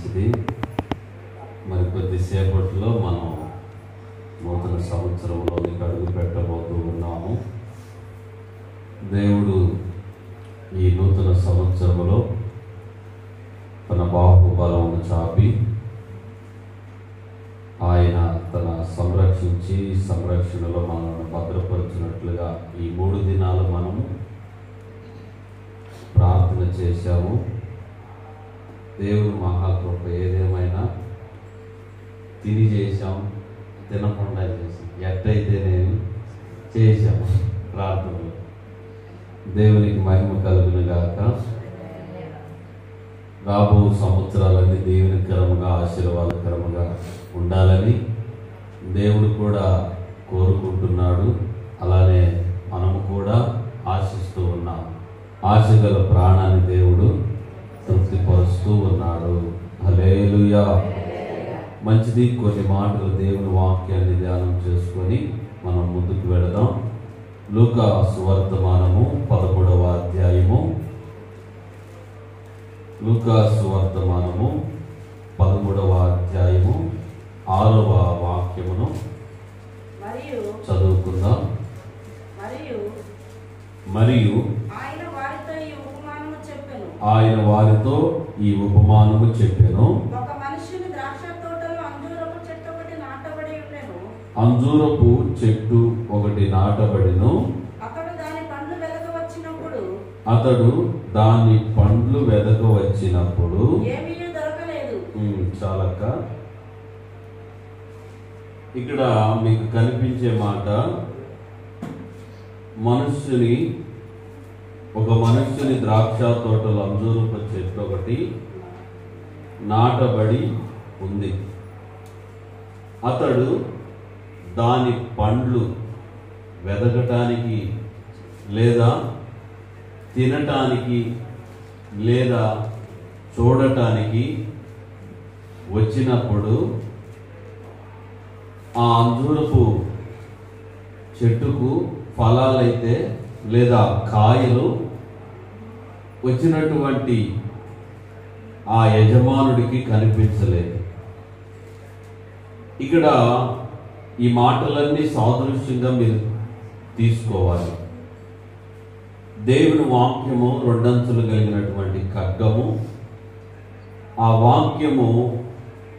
మంచిది. మరి కొద్దిసేపట్లో మనం నూతన సంవత్సరంలోనికి అడుగు పెట్టబోతూ ఉన్నాము. దేవుడు ఈ నూతన సంవత్సరంలో తన బాహుబలమును చాపి ఆయన తన సంరక్షణలో మనల్ని భద్రపరుచినట్లుగా ఈ 3 దినాలు మనము ప్రార్థన చేశాము. దేవుడు మహాకృప. ఏదేమైనా తిని చేశాం, తినకుండా చేసాం, ఎట్టయితే నేను చేశాము ప్రార్థనలు. దేవునికి మహిమ కలుగును గాక. రాబో సంవత్సరాలన్నీ దేవునికరముగా ఆశీర్వాదకరముగా ఉండాలని దేవుడు కూడా కోరుకుంటున్నాడు. అలానే మనము కూడా ఆశిస్తూ ఉన్నాము. ఆశగల ప్రాణాన్ని దేవుడు తృప్తిపరుస్తూ ఉన్నాడు. హల్లెలూయా. మంచిది. కొన్ని మాటలు దేవుని వాక్యాన్ని ధ్యానం చేసుకొని మనం ముందుకు వెళదాం. లూకా సువర్తమానము 13వ అధ్యాయము. లూకా సువర్తమానము 13వ అధ్యాయము 6వ వాక్యమును చదువుకుందాం. మరియు ఆయన వారితో ఈ ఉపమానము చెప్పెను. అంజూరపు చెట్టు ఒకటి నాటబడిను. అతడు దాని పండ్లు వెదక వచ్చినప్పుడు చాలక్క ఇక్కడ మీకు కనిపించే మాట, ఒక మనుష్యుని ద్రాక్ష తోటలో అంజూరపు చెట్టు ఒకటి నాటబడి ఉంది. అతడు దాని పండ్లు వెదకటానికి లేదా తినటానికి లేదా చూడటానికి వచ్చినప్పుడు ఆ అంజూరపు చెట్టుకు ఫలాలైతే లేదా కాయలు వచ్చినటువంటి ఆ యజమానుడికి కనిపించలేదు. ఇక్కడ ఈ మాటలన్నీ సాదృశ్యంగా మీరు తీసుకోవాలి. దేవుని వాక్యము 2 అంచులు కలిగినటువంటి ఖడ్గము. ఆ వాక్యము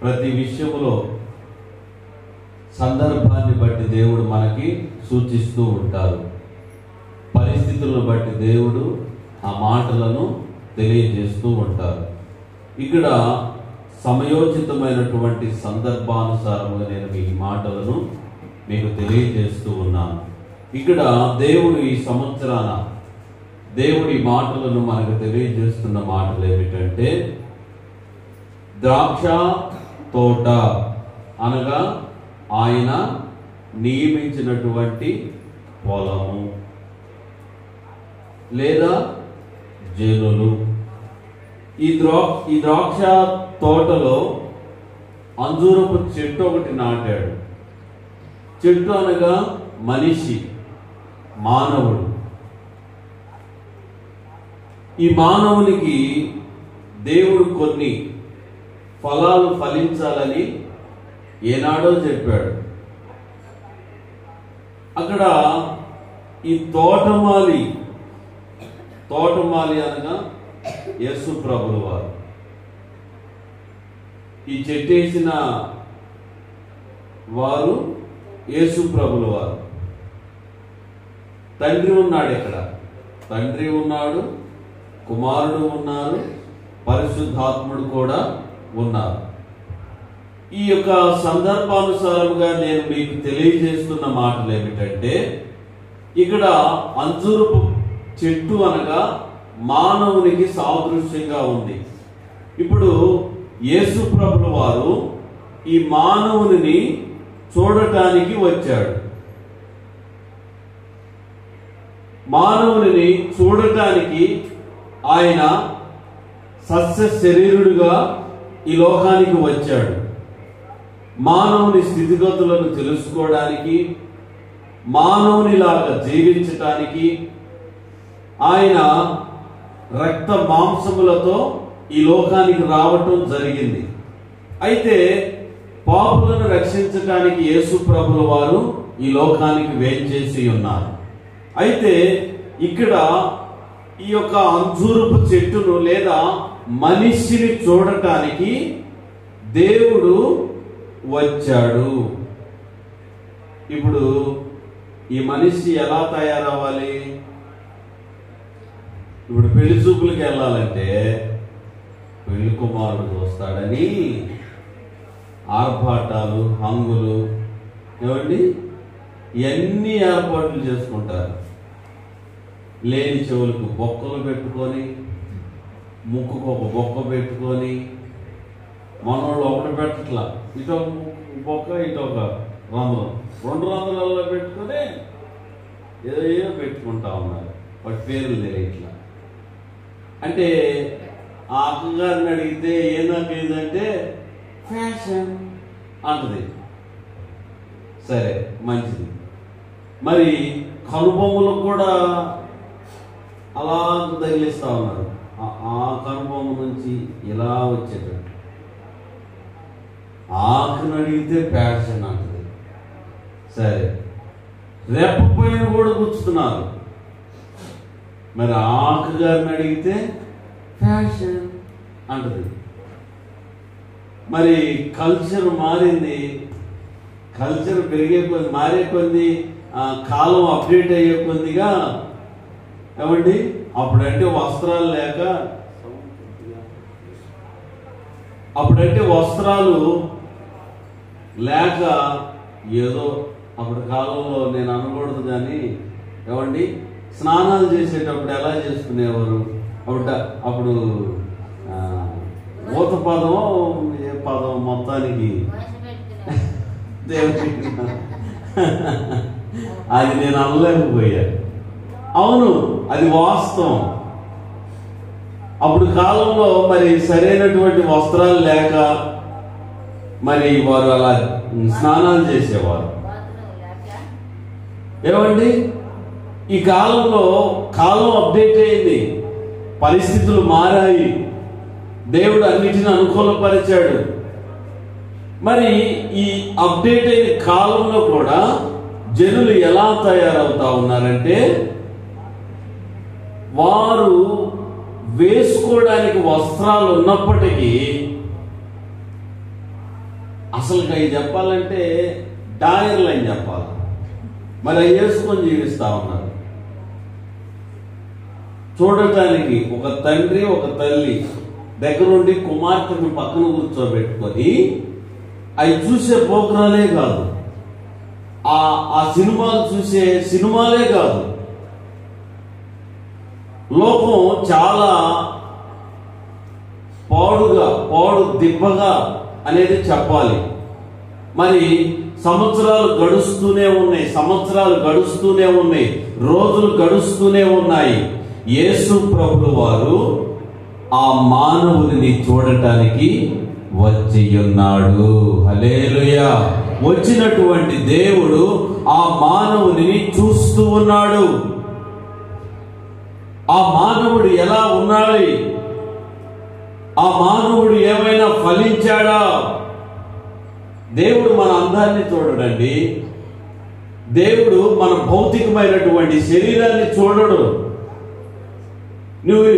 ప్రతి విషయములో సందర్భాన్ని బట్టి దేవుడు మనకి సూచిస్తూ ఉంటారు. పరిస్థితులను బట్టి దేవుడు ఆ మాటలను తెలియజేస్తూ ఉంటారు. ఇక్కడ సమయోచితమైనటువంటి సందర్భానుసారముగా నేను ఈ మాటలను మీకు తెలియజేస్తూ ఉన్నాను. ఇక్కడ దేవుడు ఈ సంవత్సరాన దేవుడి మాటలను మనకు తెలియజేస్తున్న మాటలు ఏమిటంటే, ద్రాక్ష తోట అనగా ఆయన నియమించినటువంటి పొలము లేదా జనులు. ఈ ద్రాక్ష తోటలో అంజూరపు చెట్టు ఒకటి నాటాడు. చెట్టు అనగా మనిషి, మానవుడు. ఈ మానవునికి దేవుడు కొన్ని ఫలాలు ఫలించాలని ఏనాడో చెప్పాడు. అక్కడ ఈ తోటమాలి అనగా యేసు ప్రభుల వారు. ఈ చెట్టేసిన వారు యేసు ప్రభుల వారు. తండ్రి ఉన్నాడు. ఇక్కడ తండ్రి ఉన్నాడు, కుమారుడు ఉన్నారు, పరిశుద్ధాత్ముడు కూడా ఉన్నారు. ఈ యొక్క సందర్భానుసారంగా నేను మీకు తెలియజేస్తున్న మాటలు ఏమిటంటే, ఇక్కడ అంజూరపు చెట్టు అనగా మానవునికి సాదృశ్యంగా ఉంది. ఇప్పుడు యేసు ప్రభుల వారు ఈ మానవుని చూడటానికి వచ్చాడు. మానవుని చూడటానికి ఆయన సస్య శరీరుడుగా ఈ లోకానికి వచ్చాడు. మానవుని స్థితిగతులను తెలుసుకోవడానికి, మానవునిలాగా జీవించటానికి ఆయన రక్త మాంసములతో ఈ లోకానికి రావటం జరిగింది. అయితే పాపులను రక్షించడానికి యేసు ప్రభుల వారు ఈ లోకానికి వేంచేసి ఉన్నారు. అయితే ఇక్కడ ఈ యొక్క అంజూరపు చెట్టును లేదా మనిషిని చూడటానికి దేవుడు వచ్చాడు. ఇప్పుడు ఈ మనిషి ఎలా తయారవ్వాలి? ఇప్పుడు పెళ్లి చూపులకు వెళ్ళాలంటే పెళ్లి కుమారుడు చూస్తాడని ఆర్భాటాలు, హంగులు, ఏమండి ఇవన్నీ ఏర్పాట్లు చేసుకుంటారు. లేని చెవులకు బొక్కలు పెట్టుకొని, ముక్కుకు ఒక బొక్క పెట్టుకొని, మనోళ్ళు ఒకటి పెట్టట్లా, ఇటు బొక్క ఇటు ఒక రంధ్రం, 2 రంధ్రాల్లో పెట్టుకొని ఏదో పెట్టుకుంటా ఉన్నారు. వాటి పేర్లు తెలియట్లా. అంటే ఆ అక్కగారిని అడిగితే ఏందంటే ఫ్యాషన్ అంటది. సరే, మంచిది. మరి కనుబొమ్మలకు కూడా అలా తగిలిస్తా ఉన్నారు. ఆ కనుబొమ్మ నుంచి ఇలా వచ్చేటట్టు. ఆకును అడిగితే ఫ్యాషన్ అంటది. సరే, రెప్ప పైన కూడా కూర్చుతున్నారు. మరి ఆకు గారిని అడిగితే ఫ్యాషన్ అంటది. మరి కల్చర్ మారింది. కల్చర్ పెరిగే కొద్ది, మారే కొద్ది, కాలం అప్డేట్ అయ్యే కొద్దిగా ఏమండి అప్పుడంటే వస్త్రాలు లేక ఏదో అప్పుడు కాలంలో నేను అనకూడదు కానీ ఏమండి స్నానాలు చేసేటప్పుడు ఎలా చేసుకునేవారు? అప్పుడు ఊత పదం, ఏ పదం మొత్తానికి దేవుడికి అది నేను అనలేకపోయా. అవును, అది వాస్తవం. అప్పుడు కాలంలో మరి సరైనటువంటి వస్త్రాలు లేక మరి వారు అలా స్నానాలు చేసేవారు. ఏమండి ఈ కాలంలో కాలం అప్డేట్ అయింది, పరిస్థితులు మారాయి, దేవుడు అన్నిటిని అనుకూలపరిచాడు. మరి ఈ అప్డేట్ అయిన కాలంలో కూడా జనులు ఎలా తయారవుతా ఉన్నారంటే, వారు వేసుకోవడానికి వస్త్రాలు ఉన్నప్పటికీ అసలు అవి చెప్పాలంటే డాయర్లు అని చెప్పాలి. మరి అవి వేసుకొని జీవిస్తా ఉన్నారు. చూడటానికి ఒక తండ్రి ఒక తల్లి దగ్గరుండి కుమార్తెను పక్కన కూర్చోబెట్టుకొని అవి చూసే ప్రోగ్రాలే కాదు, ఆ సినిమాలు చూసే సినిమాలే కాదు, లోకం చాలా పాడు దిబ్బగా అనేది చెప్పాలి. మరి సంవత్సరాలు గడుస్తూనే ఉన్నాయి, రోజులు గడుస్తూనే ఉన్నాయి. యేసు ప్రభువు వారు ఆ మానవుని చూడటానికి వచ్చి ఉన్నాడు. హల్లెలూయా. వచ్చినటువంటి దేవుడు ఆ మానవుని చూస్తూ ఉన్నాడు. ఆ మానవుడు ఎలా ఉన్నాడు? ఆ మానవుడు ఏమైనా ఫలించాడా? దేవుడు మన అందాన్ని చూడడండి. దేవుడు మన భౌతికమైనటువంటి శరీరాన్ని చూడడు. నువ్వు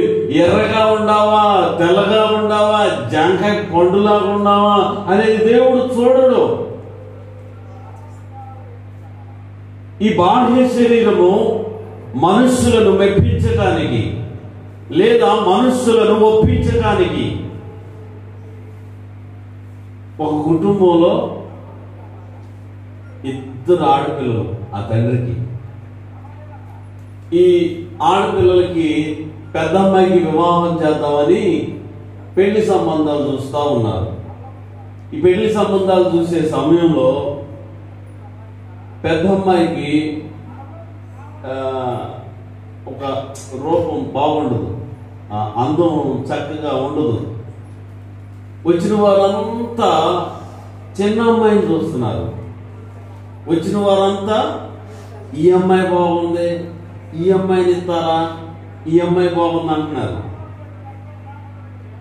ఎర్రగా ఉన్నావా, తెల్లగా ఉన్నావా, జాంకాయ పండులాగా ఉన్నావా అనేది దేవుడు చూడడు. ఈ బాహ్య శరీరము మనుష్యులను మెప్పించటానికి లేదా మనుష్యులను ఒప్పించటానికి. ఒక కుటుంబంలో 2 ఆడపిల్లలు, ఆ తండ్రికి. ఈ ఆడపిల్లలకి పెద్ద అమ్మాయికి వివాహం చేద్దామని పెళ్లి సంబంధాలు చూస్తూ ఉన్నారు. ఈ పెళ్లి సంబంధాలు చూసే సమయంలో పెద్ద అమ్మాయికి ఒక రూపం బాగుండదు, అందం చక్కగా ఉండదు. వచ్చిన వారంతా చిన్న అమ్మాయిని చూస్తున్నారు. వచ్చిన వారంతా ఈ అమ్మాయి బాగుంది, ఈ అమ్మాయిని ఇస్తారా, ఈ అమ్మాయి బాగుంది అంటున్నారు.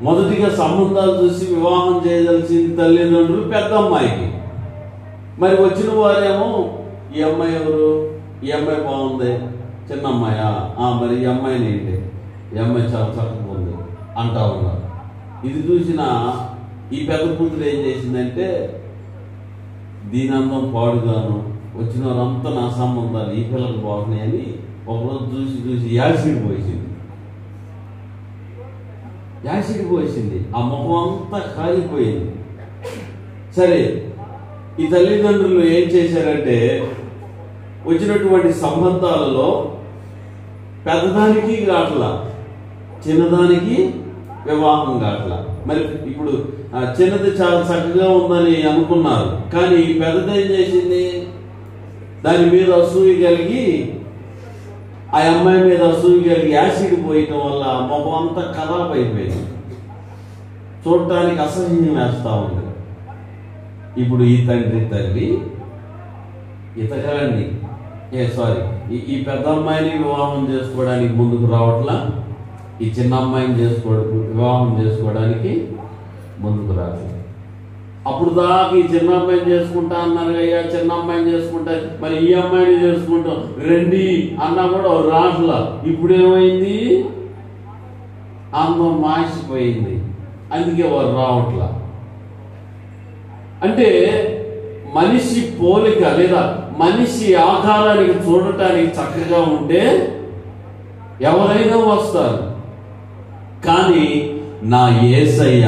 మొదటిగా సంబంధాలు చూసి వివాహం చేయదలిసింది తల్లిదండ్రులు పెద్ద అమ్మాయికి. మరి వచ్చిన వారేమో ఈ అమ్మాయి ఎవరు, ఈ అమ్మాయి బాగుంది, చిన్న అమ్మాయా, మరి ఈ అమ్మాయిని ఏంటి, ఈ అమ్మాయి చాలా చక్కగా ఉంది అంటా ఉన్నారు. ఇది చూసిన ఈ పెద్ద కూతురు ఏం చేసిందంటే, దీని అందం పాడుగాను, వచ్చిన వారంతా నా సంబంధాలు ఈ పిల్లలు బాగున్నాయని ఒకరోజు చూసి యాసిడ్ పోసింది. ఆ ముఖం అంతా కాలిపోయింది. సరే, ఈ తల్లిదండ్రులు ఏం చేశారంటే, వచ్చినటువంటి సంబంధాలలో పెద్దదానికి కాట్లా, చిన్నదానికి వివాహం కాట్లా. మరి ఇప్పుడు చిన్నది చాలా చక్కగా ఉందని అనుకున్నారు, కానీ పెద్దది ఏం చేసింది, దాని మీద అసూయ కలిగి, ఆ అమ్మాయి మీద అసూయ కలిగి యాసిడ్ పోయటం వల్ల ముఖం అంతా ఖరాబ్ అయిపోయింది. చూడటానికి అసహ్యం వేస్తా ఉంది. ఇప్పుడు ఈ తండ్రి తల్లి ఇతగాన్ని ఈ పెద్ద అమ్మాయిని వివాహం చేసుకోవడానికి ముందుకు రావట్లా, ఈ చిన్న అమ్మాయిని వివాహం చేసుకోవడానికి ముందుకు రావట్లేదు. అప్పుడు దాకా ఈ చిన్న అమ్మాయిని చేసుకుంటా అన్నారు, అయ్యా చిన్న అమ్మాయిని చేసుకుంటా, మరి ఈ అమ్మాయిని చేసుకుంటాం రండి అన్నా కూడా రాట్లా. ఇప్పుడు ఏమైంది, అందం మాసిపోయింది, అందుకే వారు రావట్లా. అంటే మనిషి పోలిక లేదా మనిషి ఆకారానికి చూడటానికి చక్కగా ఉంటే ఎవరైనా వస్తారు. కానీ నా యేసయ్య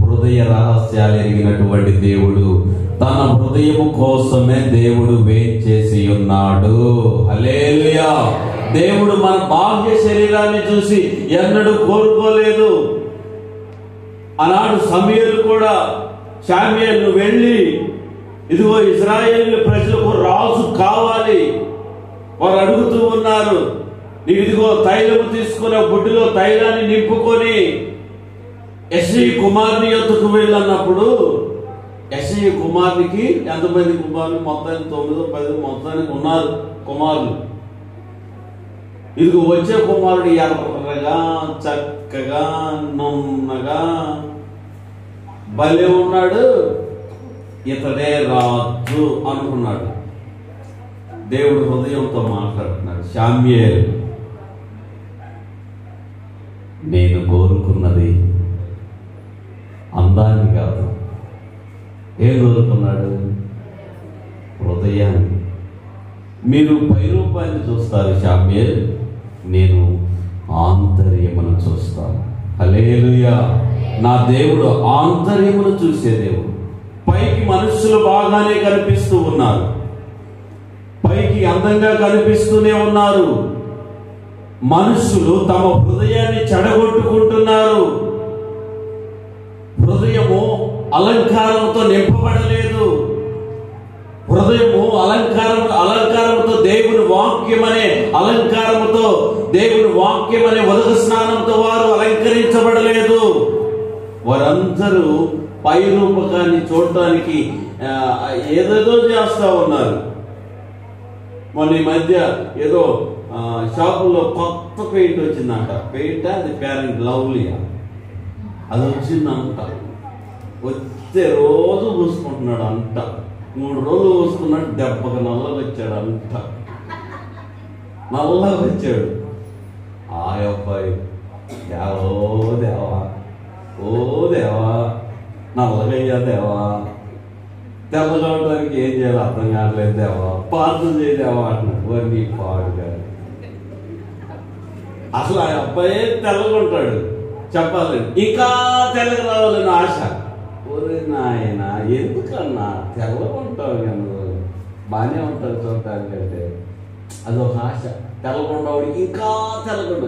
హృదయ రహస్యాలు ఎరిగినటువంటి దేవుడు, తన హృదయం కోసమే దేవుడు వేంచేసి ఉన్నాడు. హల్లెలూయా. దేవుడు మన బాహ్య శరీరాన్ని చూసి ఎన్నడూ కోరుకోలేదు. ఆనాడు సమూయేలు కూడా, శామ్యూయేలు వెళ్ళి, ఇదిగో ఇశ్రాయేలు ప్రజలకు రాజు కావాలి, వారు అడుగుతూ ఉన్నారు, నీవు ఇదిగో తైలము తీసుకుని బుడ్డిలో తైలాన్ని నింపుకొని యెష్షయి కుమారుని యొద్దకు వెళ్ళన్నప్పుడు, యెష్షయి కుమారునికి ఎంతమంది కుమారులు, మొత్తానికి 9-10 మొత్తానికి ఉన్నారు కుమారులు. ఇదిగో వచ్చే కుమారుడు ఎర్రగా చక్కగా నున్నగా భలే ఉన్నాడు, ఇతడే రాజు అనుకున్నాడు. దేవుడు హృదయంతో మాట్లాడుతున్నాడు, శామ్యూయేలు నేను కోరుకున్నది అందాన్ని కాదు, ఏం కోరుకున్నాడు, హృదయాన్ని. మీరు పైరూపాన్ని చూస్తారు శామ్యూయేలు, నేను ఆంతర్యమును చూస్తాను. హల్లెలూయా. నా దేవుడు ఆంతర్యమును చూసే దేవుడు. పైకి మనుషులు బాగానే కనిపిస్తూ ఉన్నారు, పైకి అందంగా కనిపిస్తూనే ఉన్నారు. మనుషులు తమ హృదయాన్ని చెడగొట్టుకుంటున్నారు. హృదయము అలంకారంతో నింపబడలేదు. హృదయము అలంకారముతో దేవుని వాక్యమనే అలంకారముతో, దేవుని వాక్యమనే ఉదక స్నానంతో వారు అలంకరించబడలేదు. వారందరూ పై రూపకాన్ని చూడటానికి ఏదేదో చేస్తూ ఉన్నారు. మొన్న ఈ మధ్య ఏదో షాపుల్లో కొత్త పెయింట్ వచ్చిందంట. పెయింట్ అది పేరెంట్ లవ్లీయా, అది వచ్చిందంట. వస్తే రోజు పూసుకుంటున్నాడు అంట. 3 రోజులు పూసుకున్నాడు, దెబ్బకి నల్లగా వచ్చాడు అంట. నల్లగా వచ్చాడు. ఆ అబ్బాయి దేవా, ఓ దేవా, నల్లగయ్యా దేవా, తెల్లగా ఉండడానికి ఏం చేయాలో అర్థం కావట్లేదు దేవా, పార్థన చేయదేవా అంటున్నాడు. వారిని పాడు కాదు. అసలు ఆ అబ్బాయి తెల్లగా ఉంటాడు, చెప్పాలండి ఇంకా తెల్లగా రావాలని ఆశ. ఒరే నాయన, ఎందుకన్నా తెల్లగా ఉంటావు కానీ బాగానే ఉంటాడు చూడటానికి అంటే అదొక ఆశ. తెల్లగొండవాడు ఇంకా తెల్లగొండ.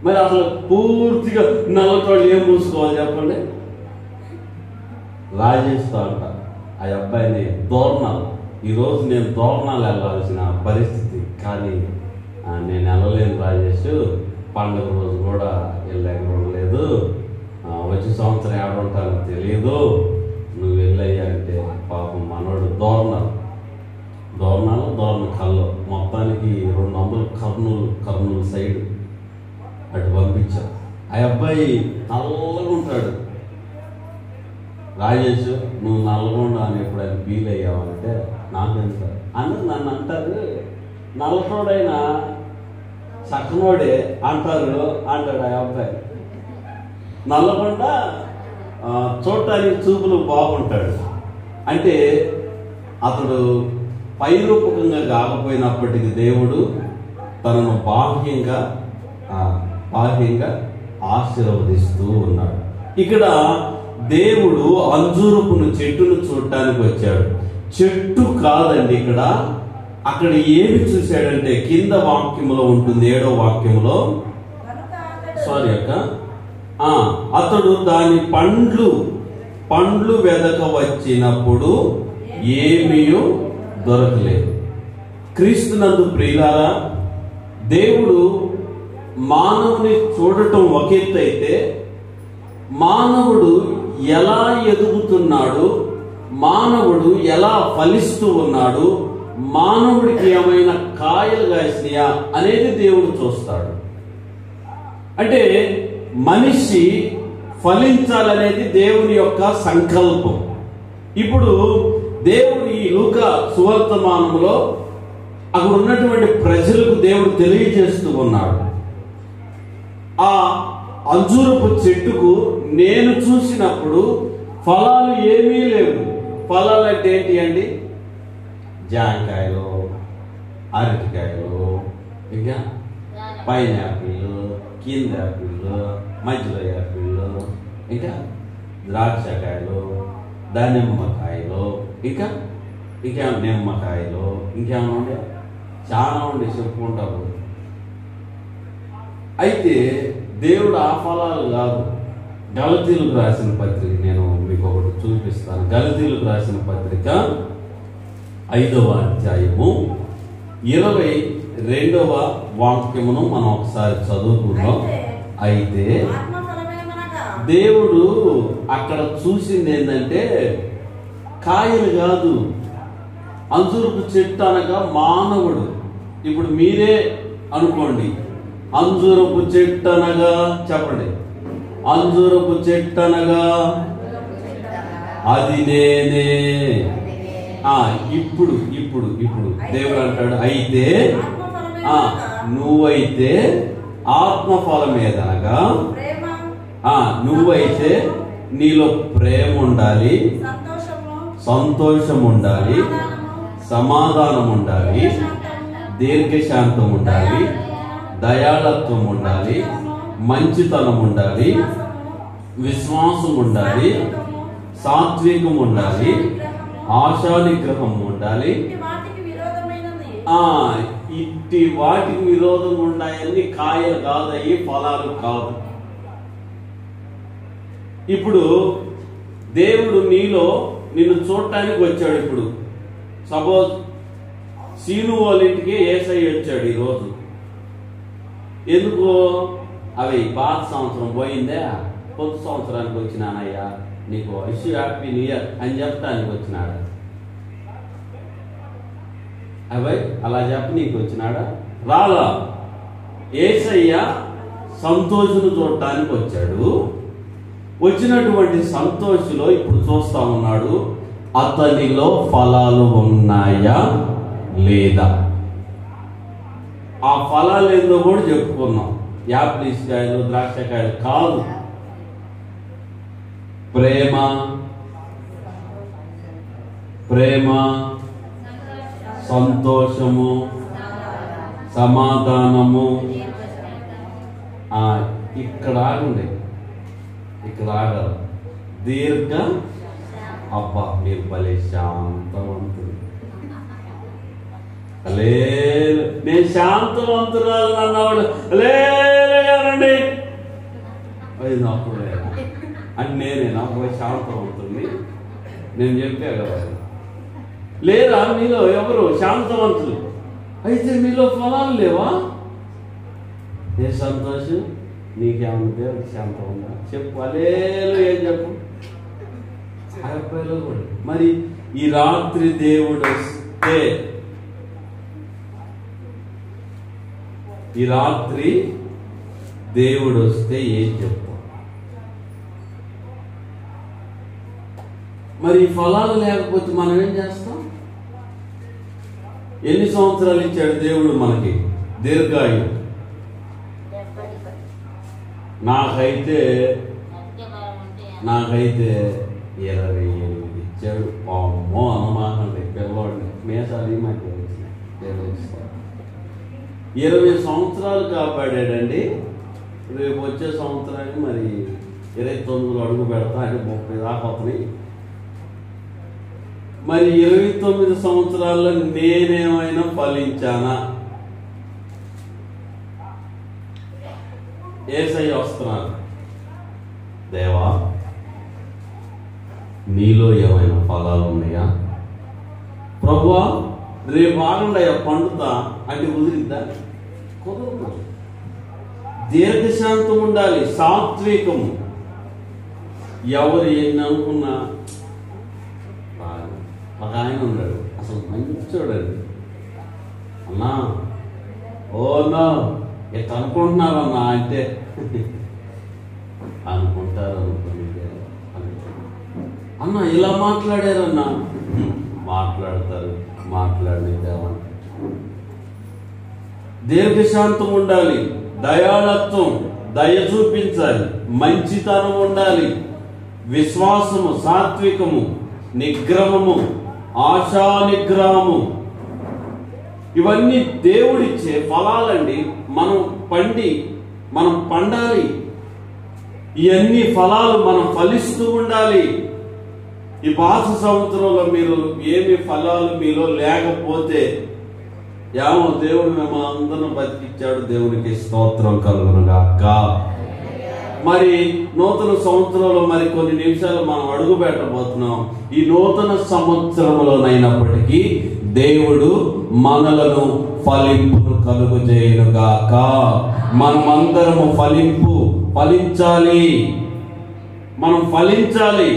మరి అసలు పూర్తిగా నల్లటోళ్ళు ఏం పూసుకోవాలి చెప్పండి? రాజేస్తా అంట ఆ అబ్బాయిని దోర్నాలు. ఈరోజు నేను దోర్నాలు వెళ్ళాల్సిన పరిస్థితి, కానీ నేను వెళ్ళలేను రాజేష్, పండుగ రోజు కూడా వెళ్ళలేదు, వచ్చే సంవత్సరం ఏడుంటానో తెలియదు, నువ్వు వెళ్ళయ్యా అంటే పాపం మనోడు దోర్నాలు కళ్ళు మొత్తానికి 200 కర్నూలు సైడ్ అటు పంపించాం. ఆ అబ్బాయి నల్లగా ఉంటాడు. రాజేష్, నువ్వు నల్లగొండ అని ఎప్పుడైనా ఫీల్ అయ్యావంటే నాకెంత అందరూ నన్ను అంటారు, నల్లటోడైనా చక్కనోడే అంటాడు ఆ అబ్బాయి. నల్లగొండ చూడటానికి చూపులు బాగుంటాడు. అంటే అతడు పైరూపకంగా కాకపోయినప్పటికీ దేవుడు తనను బాహ్యంగా ఆశీర్వదిస్తూ ఉన్నాడు. ఇక్కడ దేవుడు అంజూరపును చెట్టును చూడటానికి వచ్చాడు. చెట్టు కాదండి, అక్కడ ఏమి చూశాడంటే కింద వాక్యములో ఉంటుంది, 7వ వాక్యములో అతడు దాని పండ్లు వెదక వచ్చినప్పుడు ఏమీ దొరకలేదు. క్రీస్తునందు ప్రియులారా, దేవుడు మానవుని చూడటం ఒక ఎత్తు అయితే, మానవుడు ఎలా ఎదుగుతున్నాడు, మానవుడు ఎలా ఫలిస్తూ ఉన్నాడు, మానవుడికి ఏమైనా కాయలు కాసినాయా అనేది దేవుడు చూస్తాడు. అంటే మనిషి ఫలించాలనేది దేవుని యొక్క సంకల్పం. ఇప్పుడు దేవుడు ఈ లూకా సువర్తమానంలో అక్కడ ఉన్నటువంటి ప్రజలకు దేవుడు తెలియజేస్తూ ఉన్నాడు. ఆ అంజూరపు చెట్టుకు నేను చూసినప్పుడు ఫలాలు ఏమీ లేవు. ఫలాలు అంటే ఏంటి అండి? జాంకాయలు, అరటికాయలు, ఇంకా పైనాపిల్, కింద యాపిల్, మధ్యలో యాపిల్, ఇంకా ద్రాక్షకాయలు, దానిమ్మకాయలు, ఇంకా నిమ్మకాయలు, ఇంకేమన్నా ఉండే, చాలా ఉండే చెప్పుకుంటాము. అయితే దేవుడు ఆ ఫలాలు కాదు. గలతీలకు రాసిన పత్రిక నేను మీకు ఒకటి చూపిస్తాను. గలతీలకు రాసిన పత్రిక 5వ అధ్యాయము 22వ వాక్యమును మనం ఒకసారి చదువుకుందాం. అయితే దేవుడు అక్కడ చూసింది ఏంటంటే కాయలు కాదు. అంజూరపు చెట్టు అనగా మానవుడు. ఇప్పుడు మీరే అనుకోండి, అంజూరపు చెట్టు అనగా చెప్పండి, అంజూరపు చెట్టు అనగా అది నేనే. ఇప్పుడు ఇప్పుడు ఇప్పుడు దేవుడు అంటాడు, అయితే నువ్వైతే ఆత్మఫలం ఏదనగా నువ్వైతే నీలో ప్రేమ ఉండాలి, సంతోషం ఉండాలి, సమాధానం ఉండాలి, దీర్ఘశాంతం ఉండాలి, దయాళత్వం ఉండాలి, మంచితనం ఉండాలి, విశ్వాసం ఉండాలి, సాత్వికం ఉండాలి, ఆశానిగ్రహం ఉండాలి. ఇట్టి వాటికి విరోధంగా ఉన్నాయని కాయలు కాదయ్యి, ఫలాలు కాదు. ఇప్పుడు దేవుడు నిన్ను చూడటానికి వచ్చాడు. ఇప్పుడు సపోజ్ సీను వాళ్ళ ఇంటికి యేసయ్య వచ్చాడు ఈరోజు. ఎందుకు? అవి పాత సంవత్సరం పోయిందే, కొత్త సంవత్సరానికి వచ్చినానయ్యా, నీకు విష్ హ్యాపీ న్యూ ఇయర్ అని చెప్పడానికి వచ్చినాడా? అవి అలా చెప్పి నీకు వచ్చినాడా? రాలా. యేసయ్య సంతోషును చూడటానికి వచ్చాడు. వచ్చినటువంటి సంతోషులో ఇప్పుడు చూస్తా ఉన్నాడు, అతనిలో ఫలాలు ఉన్నాయా లేదా. ఆ ఫలాలు ఏందో కూడా చెప్పుకున్నాం. యాపిల్స్ కాయలు, ద్రాక్షకాయలు కాదు. ప్రేమ, సంతోషము, సమాధానము. ఇక్కడ ఆగండి, ఇక్కడ ఆగదు. దీర్ఘ అబ్బా మీరు భలే శాంతవంతుడు. లేదు, నేను శాంతవంతురాలు అన్నవాడు లేదండి అప్పుడు అంటే నేనేనా పోయి శాంతవంతుడిని? నేను చెప్పా కదా. లేదా మీలో ఎవరు శాంతవంతులు? అయితే మీలో ఫలాలు లేవా? ఏ సంతోషం నీకేమంటే శాంతం ఉందా? చెప్పు. అలేలు ఏం చెప్పు. కూడా మరి ఈ రాత్రి దేవుడు వస్తే, ఈ రాత్రి దేవుడు వస్తే ఏం చెప్తాం? మరి ఈ ఫలాలు లేకపోతే మనం ఏం చేస్తాం? ఎన్ని సంవత్సరాలు ఇచ్చాడు దేవుడు మనకి? దీర్ఘాయు. నాకైతే 28 ఇచ్చాడు. అమ్మో అనమాకండి, పిల్లవాడిని మేసాలి మాకు 20 సంవత్సరాలు కాపాడాడండి. రేపు వచ్చే సంవత్సరానికి మరి 29 అడుగు పెడతా అంటే 30 దాకా అవుతున్నాయి. మరి 29 సంవత్సరాల్లో నేనేమైనా ఫలించానా? యేసయ్య వస్తున్నాను, దేవా నీలో ఏమైనా ఫలాలు ఉన్నాయా? ప్రభువా రేపు ఆగండియా పండుతా అంటే కుదిరిద్దా? కుదరదు. దీర్ఘశాంతం ఉండాలి, సాత్వికము. ఎవరు ఎన్ని అనుకున్నా. ఒక ఆయన ఉన్నాడు, అసలు మంచోడండి. అన్నా ఓ అన్నా ఎట్లా అనుకుంటున్నారన్నా అంటే అనుకుంటారు అనుకుని అన్న ఇలా మాట్లాడారన్నా. మాట్లాడతారు, మాట్లాడలేదేమన్నా. దీర్ఘశాంతం ఉండాలి, దయాళత్వం, దయ చూపించాలి, మంచితనం ఉండాలి, విశ్వాసము, సాత్వికము, నిగ్రహము, ఆశా నిగ్రహము. ఇవన్నీ దేవుడిచ్చే ఫలాలండి. మనం పండాలి. ఇవన్నీ ఫలాలు మనం ఫలిస్తూ ఉండాలి. ఈ పాత సంవత్సరంలో మీరు ఏమి ఫలాలు మీలో లేకపోతే ఏమో దేవుడు మిమ్మల్ని అందరం బతికిచ్చాడు. దేవునికి స్తోత్రం కలుగునుగాక. మరి నూతన సంవత్సరంలో మరి కొన్ని నిమిషాలు మనం అడుగు పెట్టబోతున్నాం. ఈ నూతన సంవత్సరంలోనైనప్పటికీ దేవుడు మనలను ఫలింపును కలుగు చేయనుగాక. మనమందరము ఫలించాలి. మనం ఫలించాలి.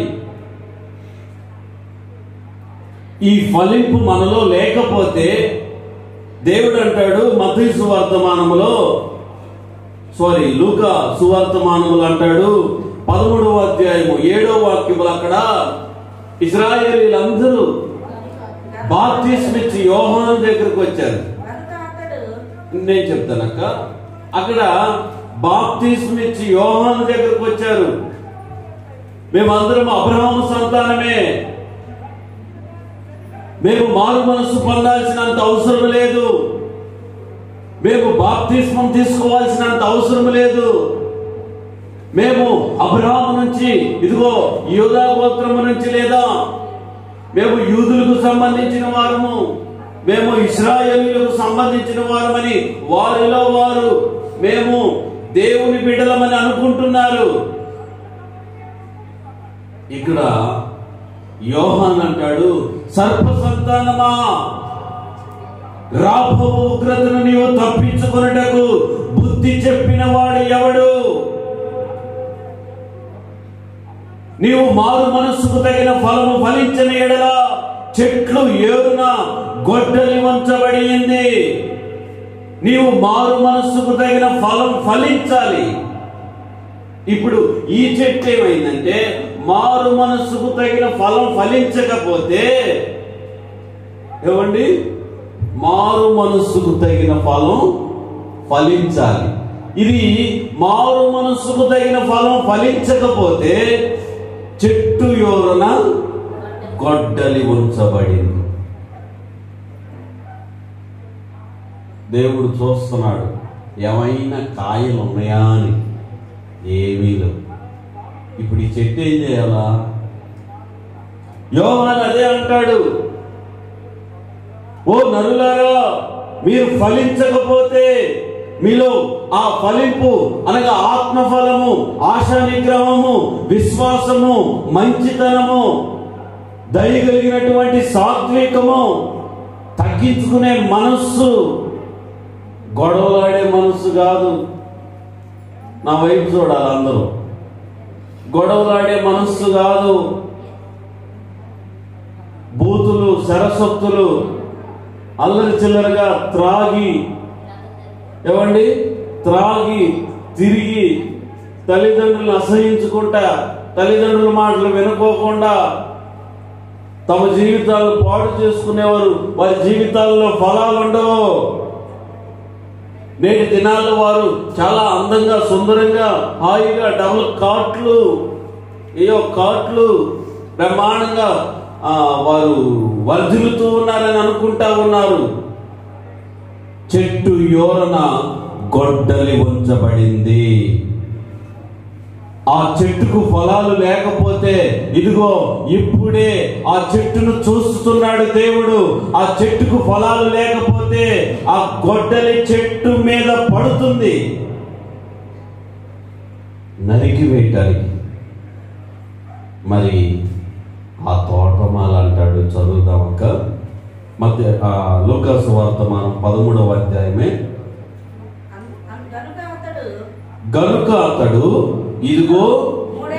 ఈ ఫలింపు మనలో లేకపోతే దేవుడు అంటాడు మత్తయి సువార్తమానములో లూకా సువార్తమానములు అంటాడు 13వ అధ్యాయము 7వ వాక్యములు, అక్కడ ఇశ్రాయేలీలందరూ బాప్తిస్మిచ్చి యోహాను దగ్గరకు వచ్చారు. నేను చెప్తానక్క, అక్కడ బాప్తిస్మిచ్చి యోహాను దగ్గరకు వచ్చారు. మేమందరం అబ్రహాము సంతానమే, మేము మారు మనస్సు పొందాల్సినంత అవసరం లేదు, మేము బాప్తిస్మం తీసుకోవాల్సినంత అవసరం లేదు, మేము అబ్రహాము నుంచి ఇదిగో యూదా గోత్రము నుంచి లేదా మేము యూదులకు సంబంధించిన వారము, మేము ఇశ్రాయేలీయులకు సంబంధించిన వారమని వారిలో వారు మేము దేవుని బిడ్డలమని అనుకుంటున్నారు. ఇక్కడ యోహాను అంటాడు, సర్ప సంతానమా, రాబో ఉగ్రతను నీవు తప్పించుకొనుటకు బుద్ధి చెప్పిన వాడు ఎవడు? నీవు మారు మనస్సుకు తగిన ఫలము ఫలించని ఎడల చెట్లు ఏరున గొడ్డలి వంచబడింది. నీవు మారు మనస్సుకు తగిన ఫలం ఫలించాలి. ఇప్పుడు ఈ చెట్టు ఏమైందంటే మారు మనస్సుకు తగిన ఫలం ఫలించకపోతే ఏమండి, మారు మనస్సుకు తగిన ఫలం ఫలించాలి. ఇది మారు మనస్సుకు తగిన ఫలం ఫలించకపోతే చెట్టు యోరన గొడ్డలి ఉంచబడింది. దేవుడు చూస్తున్నాడు ఏమైనా కాయలు ఉన్నాయా అని. ఏమీ లేవు. ఇప్పుడు ఈ చెట్టు ఏం చేయాలా? యోహాను అదే అంటాడు, ఓ నరులారా, మీరు ఫలించకపోతే మీలో ఆ ఫలింపు అనగా ఆత్మఫలము, ఆశా నిగ్రహము, విశ్వాసము, మంచితనము, దయగలిగినటువంటి సాత్వికము, తగ్గించుకునే మనస్సు, గొడవలాడే మనస్సు కాదు. నా వైపు చూడాలి అందరూ. గొడవలాడే మనస్సు కాదు, బూతులు, సరసత్తులు, అల్లరి చిల్లరగా త్రాగి తిరిగి తల్లిదండ్రులను అసహించుకుంటా, తల్లిదండ్రుల మాటలు వినుకోకుండా తమ జీవితాలు పాడు చేసుకునేవారు. వారి జీవితాల్లో ఫలాలు ఉండవు. నేటి దినాల్లో వారు చాలా అందంగా, సుందరంగా, హాయిగా డబుల్ కార్ట్లు, ఏయో కార్ట్లు బ్రహ్మాండంగా వారు వర్ధిల్లుతూ ఉన్నారని అనుకుంటా ఉన్నారు. చెట్టు యోరన గొడ్డలి ఉంచబడింది. ఆ చెట్టుకు ఫలాలు లేకపోతే ఇదిగో ఇప్పుడే ఆ చెట్టును చూస్తున్నాడు దేవుడు. ఆ చెట్టుకు ఫలాలు లేకపోతే ఆ గొడ్డలి చెట్టు మీద పడుతుంది, నరికి వేయటానికి. మరి ఆ తోటమాల అంటాడు, చదువుదామక్క. లూకాసు వార్త మనం 13వ అధ్యాయమే. గనుక అతడు ఇదిగో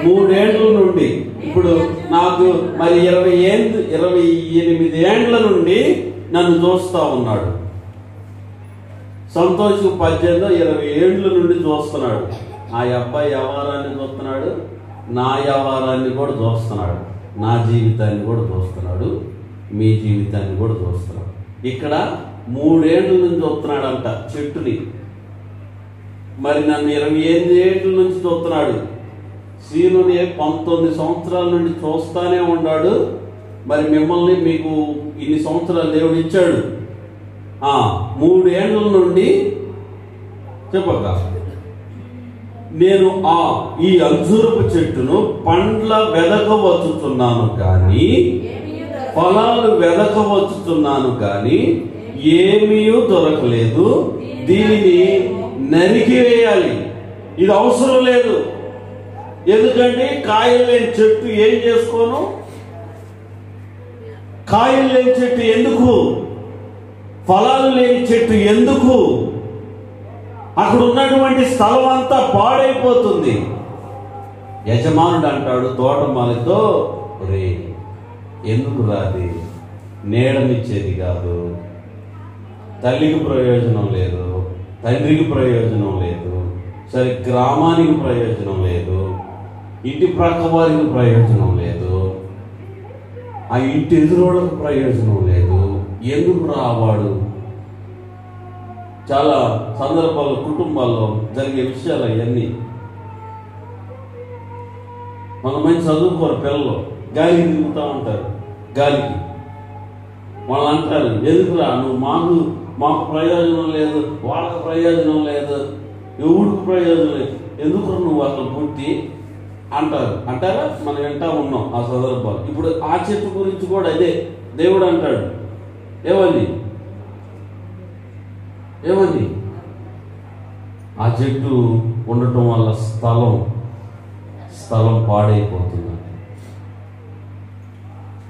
3 ఏండ్ల నుండి, ఇప్పుడు నాకు మరి 28 ఏండ్ల నుండి నన్ను చూస్తా ఉన్నాడు. సంతోష్ 18 20 ఏండ్ల నుండి చూస్తున్నాడు. ఆ అబ్బాయి వ్యవహారాన్ని చూస్తున్నాడు, నా వ్యవహారాన్ని కూడా చూస్తున్నాడు, నా జీవితాన్ని కూడా చూస్తున్నాడు, మీ జీవితాన్ని కూడా చూస్తున్నాడు. ఇక్కడ 3 ఏండ్ల నుంచి చూస్తున్నాడంట చెట్టుని. మరి నన్ను 28 ఏండ్ల నుంచి చూస్తున్నాడు. సీనుని 19 సంవత్సరాల నుండి చూస్తానే ఉన్నాడు. మరి మిమ్మల్ని మీకు ఇన్ని సంవత్సరాలు దేవుడు ఇచ్చాడు. 3 ఏండ్ల నుండి చెప్పక నేను ఈ అంజూరపు చెట్టును పండ్ల వెదకవచ్చుతున్నాను కానీ, ఫలాలు వెదకవచ్చుతున్నాను కానీ ఏమీ దొరకలేదు. దీనిని నరికి వేయాలి, ఇది అవసరం లేదు. ఎందుకంటే కాయలు లేని చెట్టు ఏం చేసుకోను? కాయలు లేని చెట్టు ఎందుకు? ఫలాలు లేని చెట్టు ఎందుకు? అక్కడ ఉన్నటువంటి స్థలం అంతా పాడైపోతుంది. యజమానుడు అంటాడు తోటమాలితో, రే ఎందుకు రాది? నీడనిచ్చేది కాదు, తల్లికి ప్రయోజనం లేదు, తండ్రికి ప్రయోజనం లేదు, సరే గ్రామానికి ప్రయోజనం లేదు, ఇంటి ప్రక్క వారికి ప్రయోజనం లేదు, ఆ ఇంటి ఎదురోళ్ళకు ప్రయోజనం లేదు. ఎందుకు రావాడు? చాలా సందర్భాల్లో కుటుంబాల్లో జరిగే విషయాలు అవన్నీ. కొంతమంది చదువుకోరు పిల్లలు, గాలికి తిరుగుతూ ఉంటారు. గాలికి వాళ్ళు అంటారు, ఎందుకురా నువ్వు మాకు ప్రయోజనం లేదు, వాళ్ళకు ప్రయోజనం లేదు, ఎవరికి ప్రయోజనం లేదు, ఎందుకు నువ్వు అసలు పుట్టి అంటారా? మనం వింటా ఉన్నాం ఆ సందర్భాలు. ఇప్పుడు ఆ చెట్టు గురించి కూడా అదే దేవుడు అంటాడు. ఏమని ఆ చెట్టు ఉండటం వల్ల స్థలం పాడైపోతుంది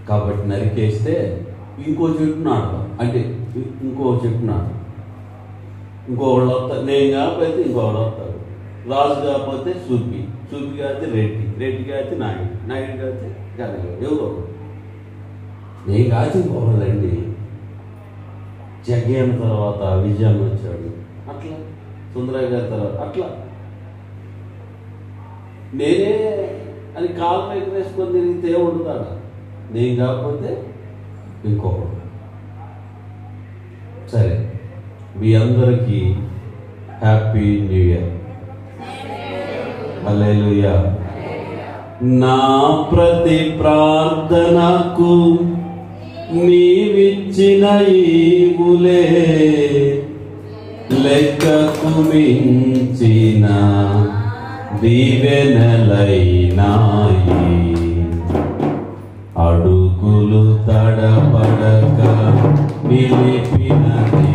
కాబట్టి నరికేస్తే ఇంకో చెట్టు నాటుతాం. అంటే ఇంకో చెట్టు నాటుతాం, ఇంకోళ్ళు వస్తారు. నేను కాకపోతే ఇంకోళ్ళు వస్తారు. రాజు కాకపోతే సూపి కాకపోతే రెడ్డి కాకపోతే నాయుడు కాకపోతే గనగ, ఎవరో నేను కాచి పోవాలండి. జగన్ తర్వాత విజయాన్ని వచ్చాడు, అట్లా సుందరయ్య గారి తర్వాత అట్లా నేనే అని కాలు మీద వేసుకొని తిరిగితే ఏముంటుందా? నేను కాకపోతే ఇంకొకడు. సరే, మీ అందరికీ హ్యాపీ న్యూ ఇయర్. హల్లెలూయా. నా ప్రతి ప్రార్థనకు నీవిచ్చిన ఈవులే లెక్కకు మించిన దీవెనలైనాయి. అడుగులు తడబడక నిలిపినది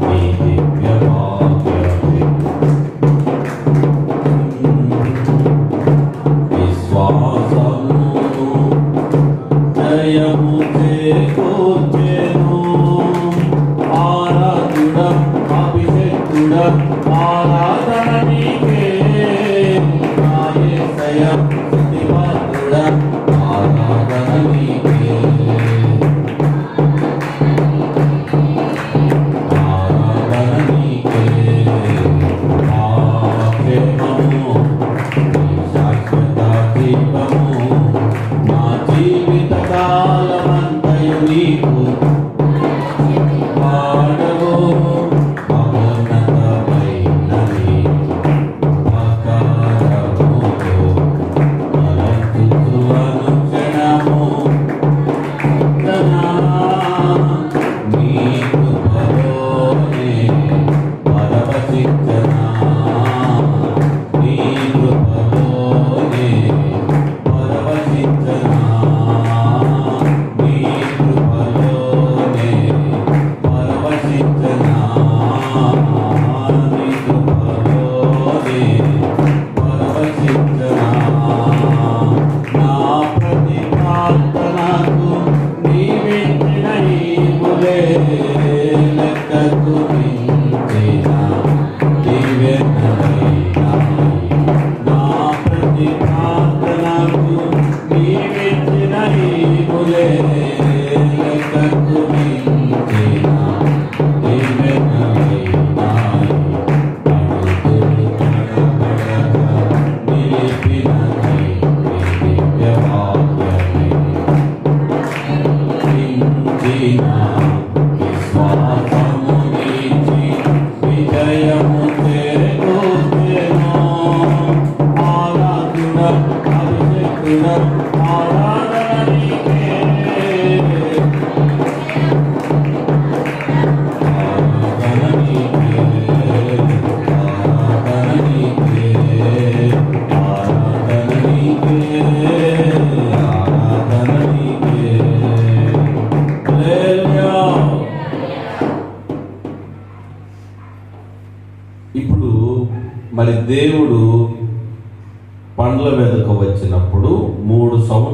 నీ దివ్య వాక్యమే. విశ్వాసము జయము చేకూర్చెను. ఆరాధుడ అభిషేకుడ ఆరాధన నీకే. నా యేసయ్య స్తుతిపాత్రుడ ఆరాధన నీకే. ఆరాధన నీకే. ఆరాధన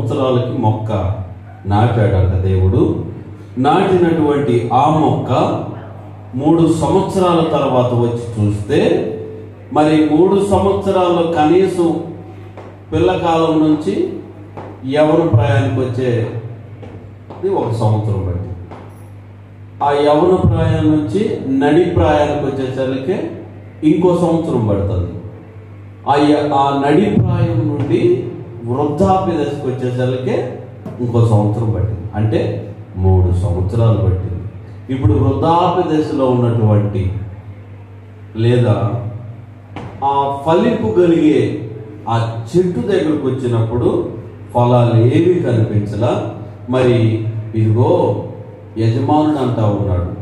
సంవత్సరాలకి మొక్క నాటాడంట దేవుడు. నాటినటువంటి ఆ మొక్క 3 సంవత్సరాల తర్వాత వచ్చి చూస్తే మరి 3 సంవత్సరాల్లో కనీసం పిల్లకాలం నుంచి యవ్వన ప్రాయానికి వచ్చే 1 సంవత్సరం బట్టి, ఆ యవ్వన ప్రాయం నుంచి నడి ప్రాయానికి వచ్చేసరికి ఇంకో సంవత్సరం పడుతుంది. ఆ నడి ప్రాయం నుండి వృద్ధాప్య దశకు వచ్చేసరికి ఇంకో సంవత్సరం పట్టింది. అంటే 3 సంవత్సరాలు పట్టింది. ఇప్పుడు వృద్ధాప్య దశలో ఉన్నటువంటి లేదా ఆ ఫలింపు కలిగే ఆ చెట్టు దగ్గరకు వచ్చినప్పుడు ఫలాలు ఏవి కనిపించలా. మరి ఇదిగో యజమానుడు అంటా ఉన్నాడు,